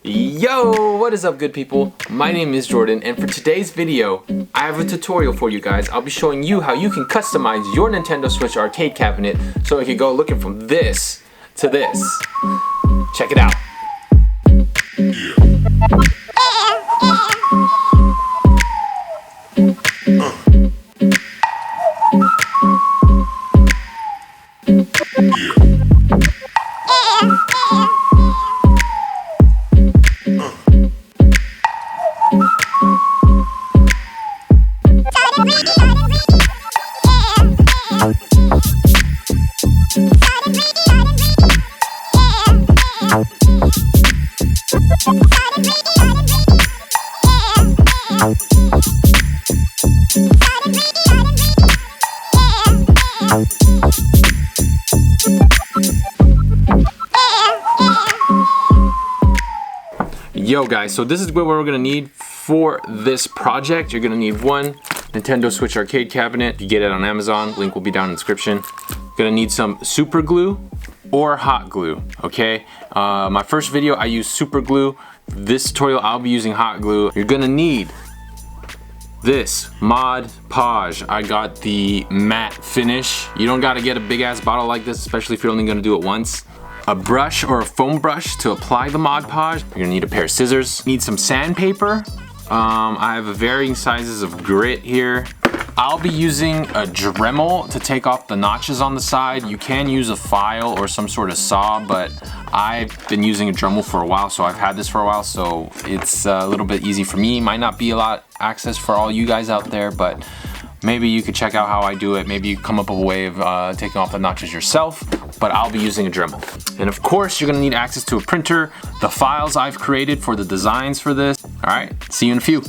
Yo, what is up good people? My name is Jordan, and for today's video, I have a tutorial for you guys. I'll be showing you how you can customize your Nintendo Switch arcade cabinet so it can go looking from this to this. Check it out. Yo guys, so this is what we're gonna need for this project. You're gonna need one Nintendo Switch arcade cabinet. You get it on Amazon, link will be down in the description. You're gonna need some super glue or hot glue, okay? My first video I used super glue. This tutorial I'll be using hot glue. You're gonna need this Mod Podge. I got the matte finish. You don't gotta get a big ass bottle like this, especially if you're only gonna do it once. A brush or a foam brush to apply the Mod Podge. You're gonna need a pair of scissors. Need some sandpaper. I have varying sizes of grit here. I'll be using a Dremel to take off the notches on the side. You can use a file or some sort of saw, but I've been using a Dremel for a while, so I've had this for a while, so it's a little bit easy for me. Might not be a lot access for all you guys out there, but maybe you could check out how I do it. Maybe you come up with a way of taking off the notches yourself, but I'll be using a Dremel. And of course, you're gonna need access to a printer, the files I've created for the designs for this. All right, see you in a few.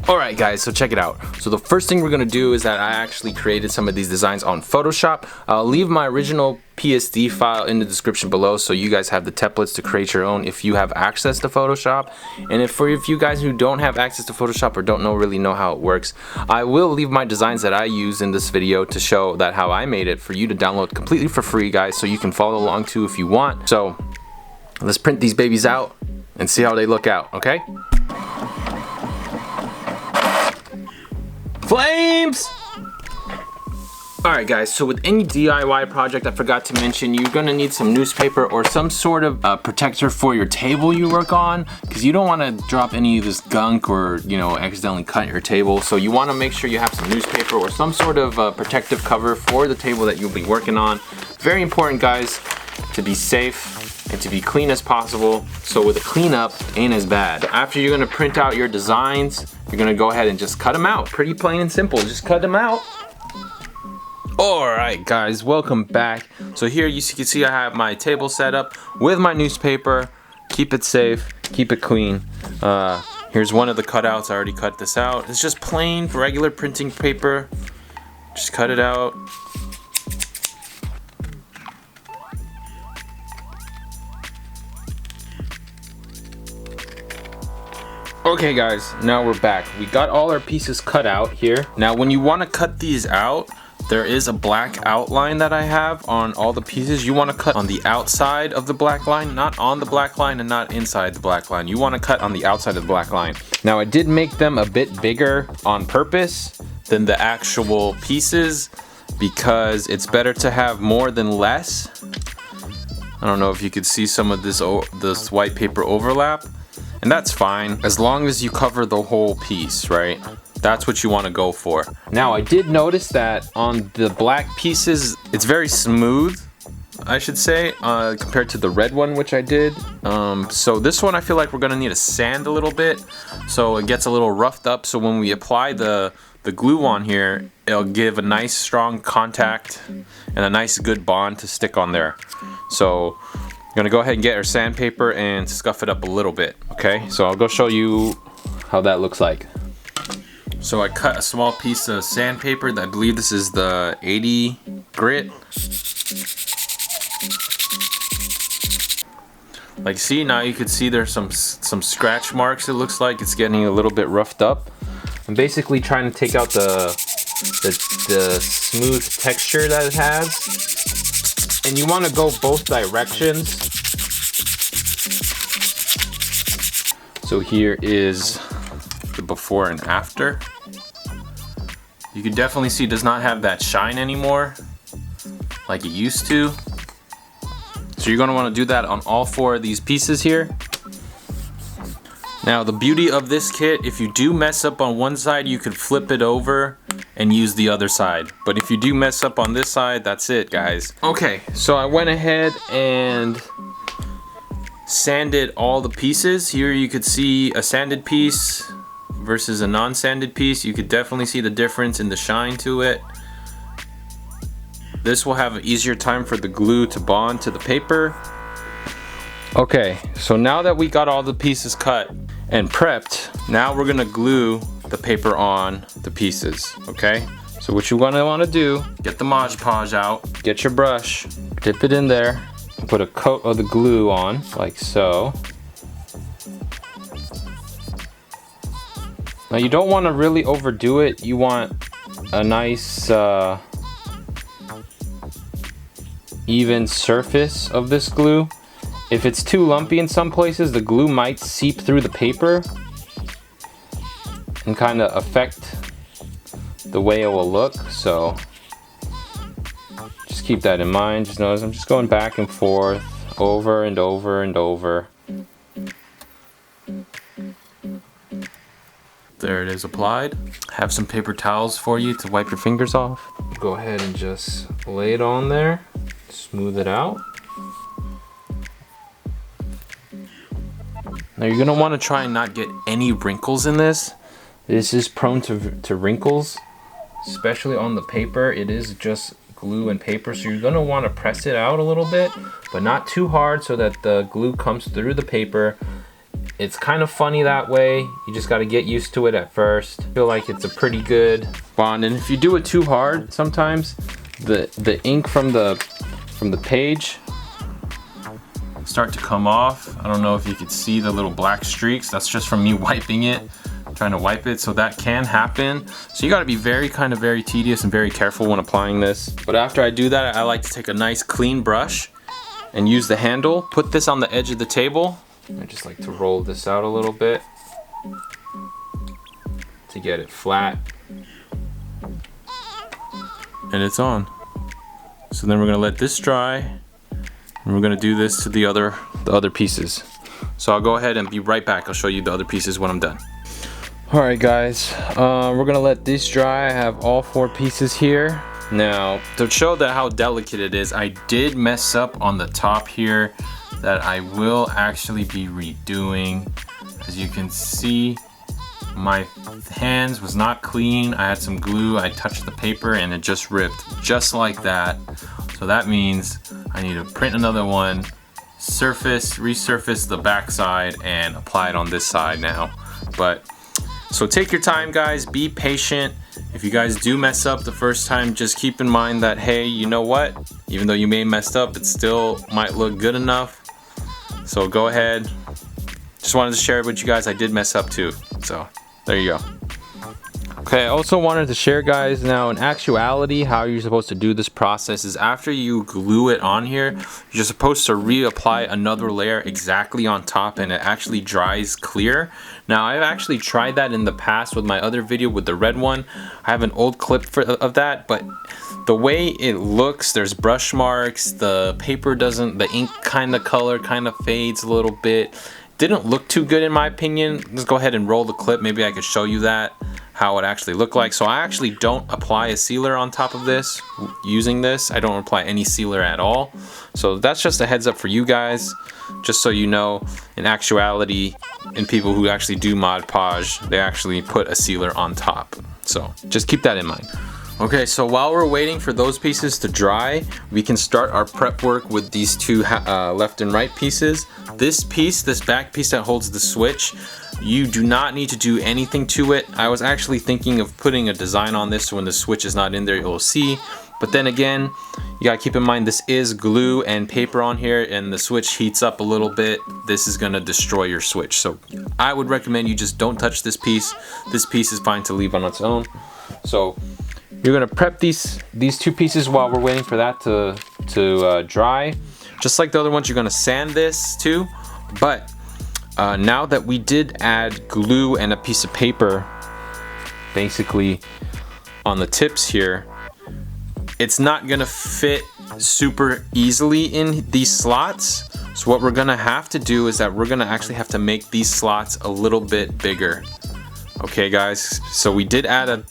All right guys, so check it out. So the first thing we're gonna do is that I actually created some of these designs on Photoshop. I'll leave my original PSD file in the description below so you guys have the templates to create your own if you have access to Photoshop. And if you guys who don't have access to Photoshop or don't really know how it works, I will leave my designs that I use in this video to show that how I made it for you to download completely for free, guys, so you can follow along too if you want. So let's print these babies out and see how they look out, okay? Flames! Alright guys, so with any DIY project, I forgot to mention, you're gonna need some newspaper or some sort of protector for your table you work on, because you don't want to drop any of this gunk or, you know, accidentally cut your table. So you want to make sure you have some newspaper or some sort of protective cover for the table that you'll be working on. Very important, guys, to be safe and to be clean as possible, so with a cleanup ain't as bad. After you're gonna print out your designs, you're gonna go ahead and just cut them out. Pretty plain and simple, just cut them out. Alright guys, welcome back. So here you can see I have my table set up with my newspaper. Keep it safe, keep it clean. Here's one of the cutouts, I already cut this out. It's just plain regular printing paper. Just cut it out. Okay guys, now we're back. We got all our pieces cut out here. Now when you want to cut these out, there is a black outline that I have on all the pieces. You want to cut on the outside of the black line, not on the black line and not inside the black line. You want to cut on the outside of the black line. Now I did make them a bit bigger on purpose than the actual pieces because it's better to have more than less. I don't know if you could see some of this white paper overlap. And that's fine, as long as you cover the whole piece, right? That's what you want to go for. Now, I did notice that on the black pieces, it's very smooth, I should say, compared to the red one, which I did. So this one, I feel like we're gonna need to sand a little bit, so it gets a little roughed up, so when we apply the glue on here, it'll give a nice strong contact and a nice good bond to stick on there. So I'm gonna go ahead and get our sandpaper and scuff it up a little bit, okay? So I'll go show you how that looks like. So I cut a small piece of sandpaper. I believe this is the 80 grit. Like, see, now you can see there's some scratch marks. It looks like it's getting a little bit roughed up. I'm basically trying to take out the smooth texture that it has. And you want to go both directions. So here is the before and after. You can definitely see it does not have that shine anymore like it used to. So you're gonna wanna do that on all 4 of these pieces here. Now the beauty of this kit, if you do mess up on one side, you could flip it over and use the other side. But if you do mess up on this side, that's it, guys. Okay, so I went ahead and sanded all the pieces. Here you could see a sanded piece versus a non-sanded piece. You could definitely see the difference in the shine to it. This will have an easier time for the glue to bond to the paper. Okay, so now that we got all the pieces cut and prepped, now we're gonna glue the paper on the pieces, okay? So what you're gonna wanna do, get the Mod Podge out, get your brush, dip it in there, and put a coat of the glue on, like so. Now you don't wanna really overdo it. You want a nice even surface of this glue. If it's too lumpy in some places, the glue might seep through the paper and kind of affect the way it will look. So just keep that in mind. Just notice I'm just going back and forth, over and over and over. There it is applied. Have some paper towels for you to wipe your fingers off. Go ahead and just lay it on there, smooth it out. Now you're gonna wanna try and not get any wrinkles in this. This is prone to wrinkles, especially on the paper. It is just glue and paper, so you're gonna wanna press it out a little bit, but not too hard so that the glue comes through the paper. It's kind of funny that way. You just gotta get used to it at first. I feel like it's a pretty good bond, and if you do it too hard, sometimes the ink from the page start to come off. I don't know if you could see the little black streaks. That's just from me wiping it, trying to wipe it, so that can happen. So you gotta be very tedious and very careful when applying this. But after I do that, I like to take a nice clean brush and use the handle, put this on the edge of the table. I just like to roll this out a little bit to get it flat. And it's on. So then we're gonna let this dry, and we're gonna do this to the other pieces. So I'll go ahead and be right back. I'll show you the other pieces when I'm done. All right, guys, we're gonna let this dry. I have all 4 pieces here. Now, to show that how delicate it is, I did mess up on the top here that I will actually be redoing. As you can see, my hands was not clean. I had some glue, I touched the paper and it just ripped just like that. So that means I need to print another one, resurface the back side and apply it on this side now. But so take your time, guys, be patient. If you guys do mess up the first time, just keep in mind that, hey, you know what? Even though you may messed up, it still might look good enough. So go ahead. Just wanted to share it with you guys. I did mess up too. So there you go. Okay, I also wanted to share, guys, now in actuality how you're supposed to do this process is after you glue it on here, you're supposed to reapply another layer exactly on top and it actually dries clear. Now I've actually tried that in the past with my other video with the red one. I have an old clip of that, but the way it looks, there's brush marks, the paper doesn't, the ink color kind of fades a little bit. Didn't look too good in my opinion. Let's go ahead and roll the clip. Maybe I could show you that, how it actually looked like. So I actually don't apply a sealer on top of this using this. I don't apply any sealer at all. So that's just a heads up for you guys, just so you know. In actuality, in people who actually do Mod Podge, they actually put a sealer on top. So just keep that in mind. Okay, so while we're waiting for those pieces to dry, we can start our prep work with these 2 left and right pieces. This piece, this back piece that holds the switch, you do not need to do anything to it. I was actually thinking of putting a design on this so when the switch is not in there, you'll see. But then again, you gotta keep in mind this is glue and paper on here, and the switch heats up a little bit. This is gonna destroy your switch. So I would recommend you just don't touch this piece. This piece is fine to leave on its own. So you're gonna prep these 2 pieces while we're waiting for that to dry. Just like the other ones, you're gonna sand this too. But Now that we did add glue and a piece of paper basically on the tips here, it's not gonna fit super easily in these slots. So what we're gonna have to do is that we're gonna actually have to make these slots a little bit bigger. Okay guys, so we did add a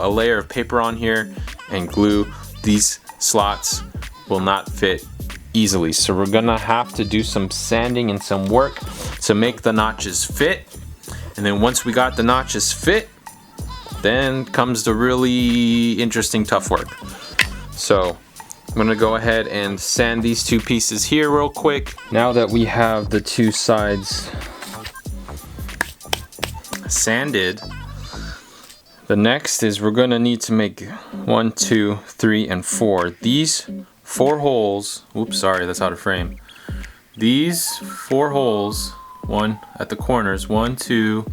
layer of paper on here and glue. These slots will not fit easily, so we're gonna have to do some sanding and some work to make the notches fit. And then once we got the notches fit, then comes the really interesting tough work. So I'm gonna go ahead and sand these two pieces here real quick. Now that we have the two sides sanded, the next is we're gonna need to make 1, 2, 3, and 4. These 4 holes, oops, sorry, that's out of frame. These 4 holes, one at the corners, 1, 2,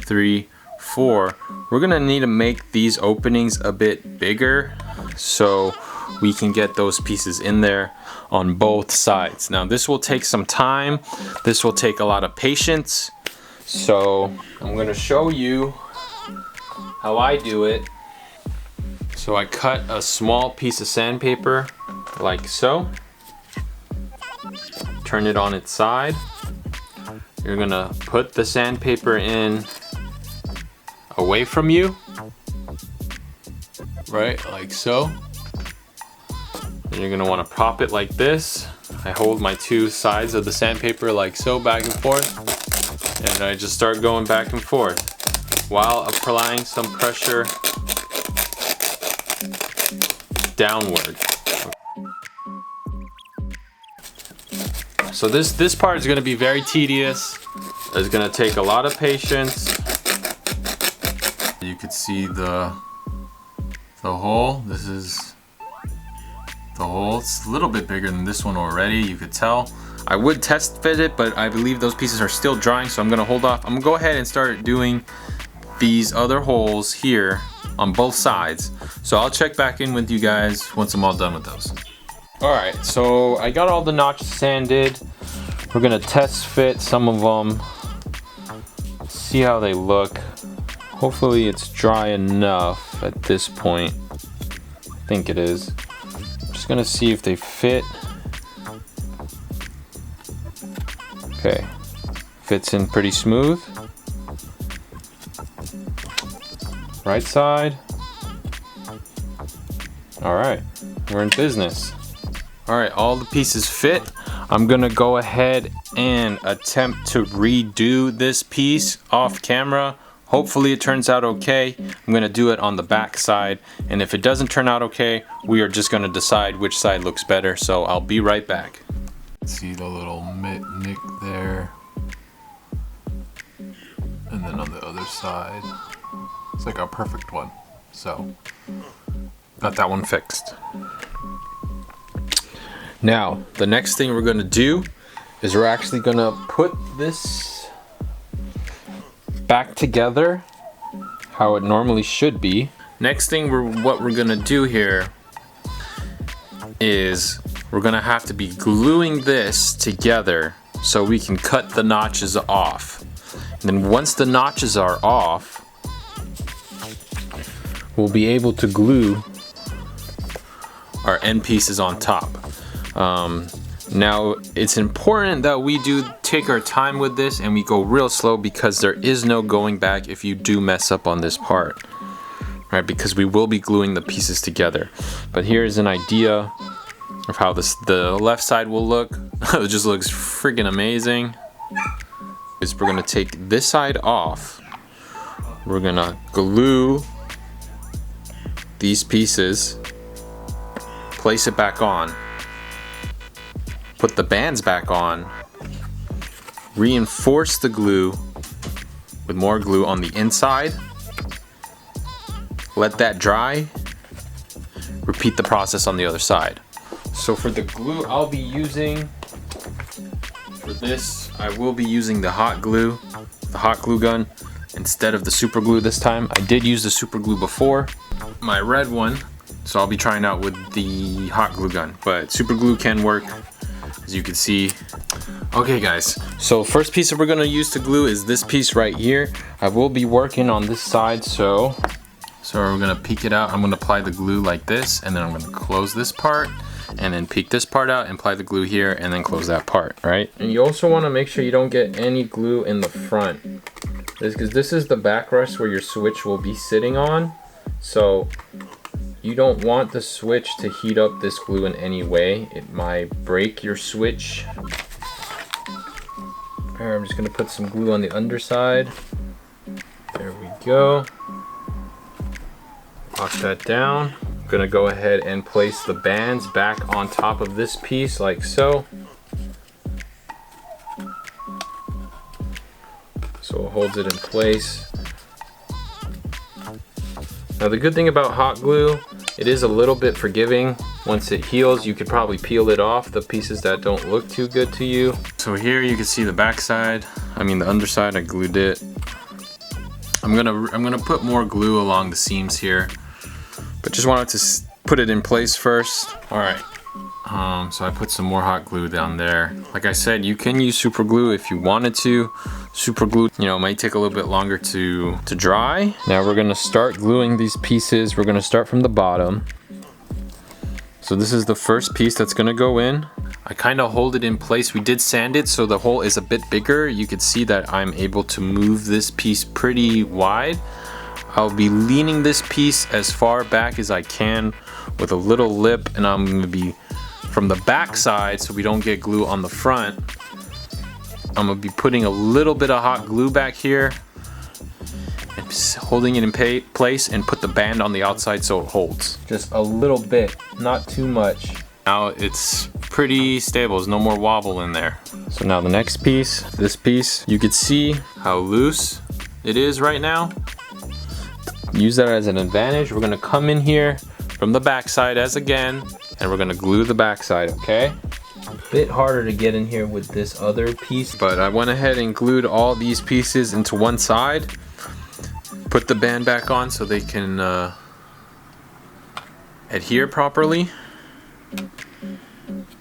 3, 4. We're gonna need to make these openings a bit bigger so we can get those pieces in there on both sides. Now this will take some time. This will take a lot of patience. So I'm gonna show you how I do it. So I cut a small piece of sandpaper like so. Turn it on its side. You're gonna put the sandpaper in away from you, right, like so. Then you're gonna wanna prop it like this. I hold my two sides of the sandpaper like so, back and forth, and I just start going back and forth while applying some pressure downward. So this part is gonna be very tedious. It's gonna take a lot of patience. You could see the hole. This is the hole. It's a little bit bigger than this one already, you could tell. I would test fit it, but I believe those pieces are still drying, so I'm gonna hold off. I'm gonna go ahead and start doing these other holes here on both sides. So I'll check back in with you guys once I'm all done with those. All right, so I got all the notches sanded. We're gonna test fit some of them, see how they look. Hopefully it's dry enough at this point. I think it is. I'm just gonna see if they fit. Okay, fits in pretty smooth. Right side. All right, we're in business. All right, all the pieces fit. I'm gonna go ahead and attempt to redo this piece off camera. Hopefully it turns out okay. I'm gonna do it on the back side, and if it doesn't turn out okay, we are just gonna decide which side looks better, so I'll be right back. See the little nick there, and then on the other side, it's like a perfect one. So, got that one fixed. Now, the next thing we're gonna do is we're actually gonna put this back together how it normally should be. Next thing what we're gonna do here is we're gonna have to be gluing this together so we can cut the notches off. And then once the notches are off, we'll be able to glue our end pieces on top. Now it's important that we do take our time with this and we go real slow, because there is no going back if you do mess up on this part, right? Because we will be gluing the pieces together. But here's an idea of how the left side will look. It just looks freaking amazing. Is we're gonna take this side off. We're gonna glue these pieces, place it back on, put the bands back on, reinforce the glue with more glue on the inside, let that dry, repeat the process on the other side. So for the glue I'll be using, for this I will be using the hot glue gun instead of the super glue this time. I did use the super glue before, my red one, so I'll be trying out with the hot glue gun, but super glue can work, as you can see. Okay guys, so first piece that we're gonna use to glue is this piece right here. I will be working on this side, so we're gonna peek it out. I'm gonna apply the glue like this, and then I'm gonna close this part, and then peek this part out and apply the glue here, and then close that part, right? And you also wanna make sure you don't get any glue in the front. Because this is the backrest where your switch will be sitting on. So you don't want the switch to heat up this glue in any way. It might break your switch. I'm just gonna put some glue on the underside. There we go. Lock that down. I'm gonna go ahead and place the bands back on top of this piece like so. So it holds it in place. Now the good thing about hot glue, it is a little bit forgiving. Once it heals, you could probably peel it off, the pieces that don't look too good to you. So here you can see the back side, the underside, I glued it. I'm gonna put more glue along the seams here, but just wanted to put it in place first. All right, so I put some more hot glue down there. Like I said, you can use super glue if you wanted to. Super glue, might take a little bit longer to dry. Now we're gonna start gluing these pieces. We're gonna start from the bottom. So this is the first piece that's gonna go in. I kind of hold it in place. We did sand it, so the hole is a bit bigger. You can see that I'm able to move this piece pretty wide. I'll be leaning this piece as far back as I can with a little lip, and I'm gonna be from the back side so we don't get glue on the front. I'm gonna be putting a little bit of hot glue back here and holding it in place, and put the band on the outside so it holds. Just a little bit, not too much. Now it's pretty stable, there's no more wobble in there. So now the next piece, this piece, you can see how loose it is right now. Use that as an advantage. We're gonna come in here from the back side as again, and we're gonna glue the back side, okay? A bit harder to get in here with this other piece, but I went ahead and glued all these pieces into one side. Put the band back on so they can adhere properly.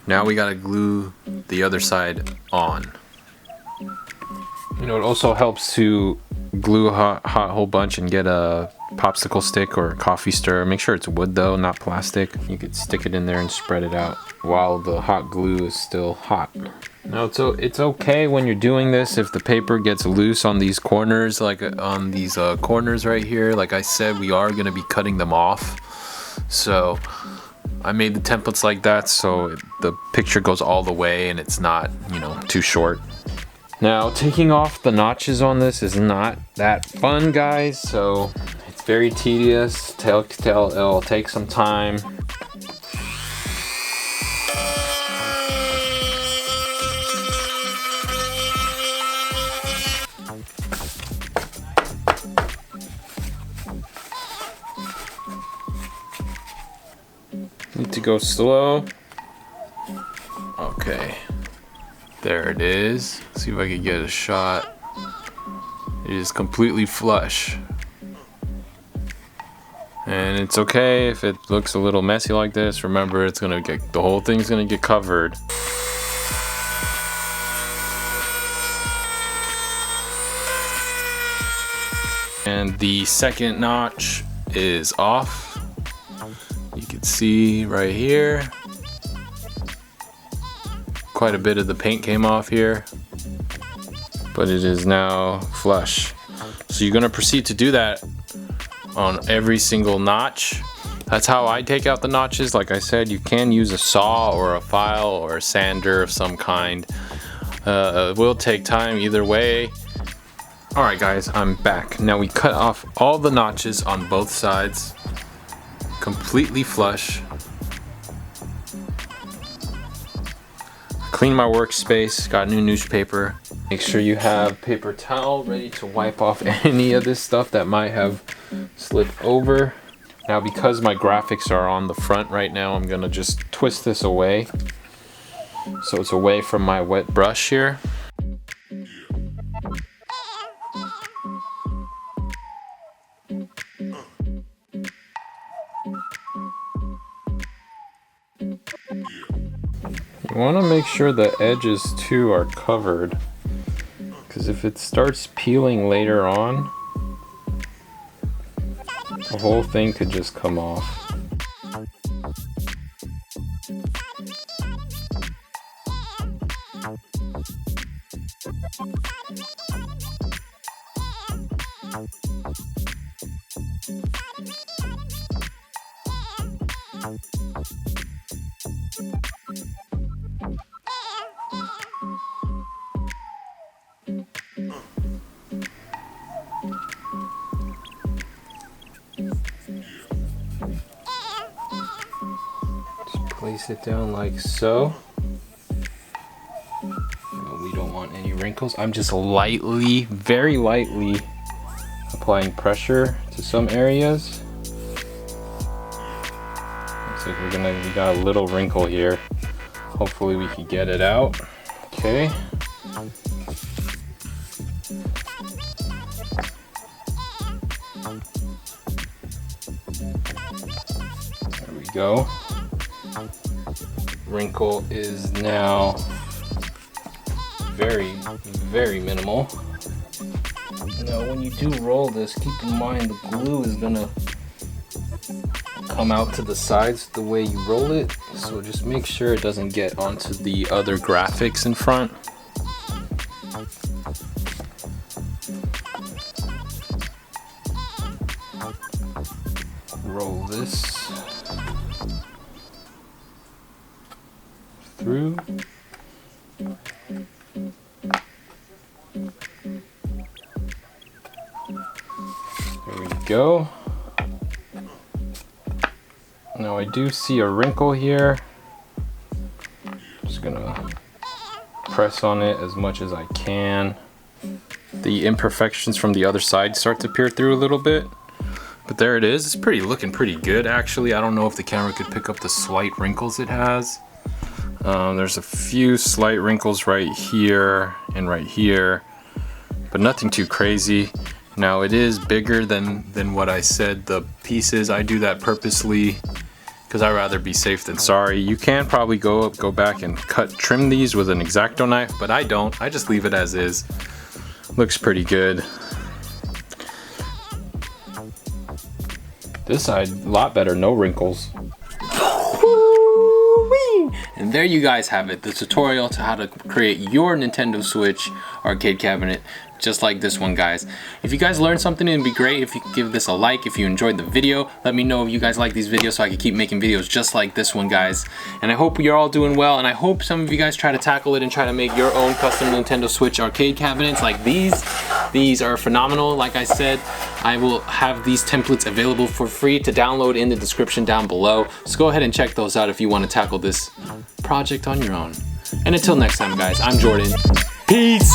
Now we gotta glue the other side on. It also helps to glue a hot whole bunch and get a popsicle stick or a coffee stirrer. Make sure it's wood though, not plastic. You could stick it in there and spread it out while the hot glue is still hot. Now it's okay when you're doing this if the paper gets loose on these corners, like on these corners right here. Like I said, we are gonna be cutting them off. So I made the templates like that so the picture goes all the way and it's not, too short. Now taking off the notches on this is not that fun, guys, so it's very tedious. It'll take some time. Need to go slow. Okay. There it is. See if I can get a shot. It is completely flush. And it's okay if it looks a little messy like this. Remember, the whole thing's gonna get covered. And the second notch is off. You can see right here. Quite a bit of the paint came off here, but it is now flush. So you're gonna proceed to do that on every single notch. That's how I take out the notches. Like I said, you can use a saw or a file or a sander of some kind. It will take time either way. All right guys, I'm back. Now we cut off all the notches on both sides, completely flush. Clean my workspace, got new newspaper. Make sure you have paper towel ready to wipe off any of this stuff that might have slipped over. Now because my graphics are on the front right now, I'm gonna just twist this away so it's away from my wet brush here. You want to make sure the edges too are covered, because if it starts peeling later on, the whole thing could just come off. Just place it down like so. We don't want any wrinkles. I'm just lightly, very lightly applying pressure to some areas. Looks like we got a little wrinkle here. Hopefully we can get it out. Okay. There we go. Wrinkle is now very, very minimal. Now when you do roll this, keep in mind the glue is gonna come out to the sides the way you roll it, so just make sure it doesn't get onto the other graphics in front. Roll this through. There we go. Now I do see a wrinkle here. Just gonna press on it as much as I can. The imperfections from the other side start to peer through a little bit. But there it is. It's looking pretty good actually. I don't know if the camera could pick up the slight wrinkles it has. There's a few slight wrinkles right here and right here, but nothing too crazy. Now it is bigger than what I said the piece is. I do that purposely because I'd rather be safe than sorry. You can probably go back and trim these with an X-Acto knife, but I don't. I just leave it as is. Looks pretty good. This side, a lot better, no wrinkles. And there you guys have it, the tutorial to how to create your Nintendo Switch arcade cabinet, just like this one, guys. If you guys learned something, it'd be great if you could give this a like. If you enjoyed the video, let me know if you guys like these videos so I can keep making videos just like this one, guys. And I hope you're all doing well, and I hope some of you guys try to tackle it and try to make your own custom Nintendo Switch arcade cabinets like these. These are phenomenal. Like I said, I will have these templates available for free to download in the description down below. So go ahead and check those out if you want to tackle this project on your own. And until next time, guys, I'm Jordan. Peace!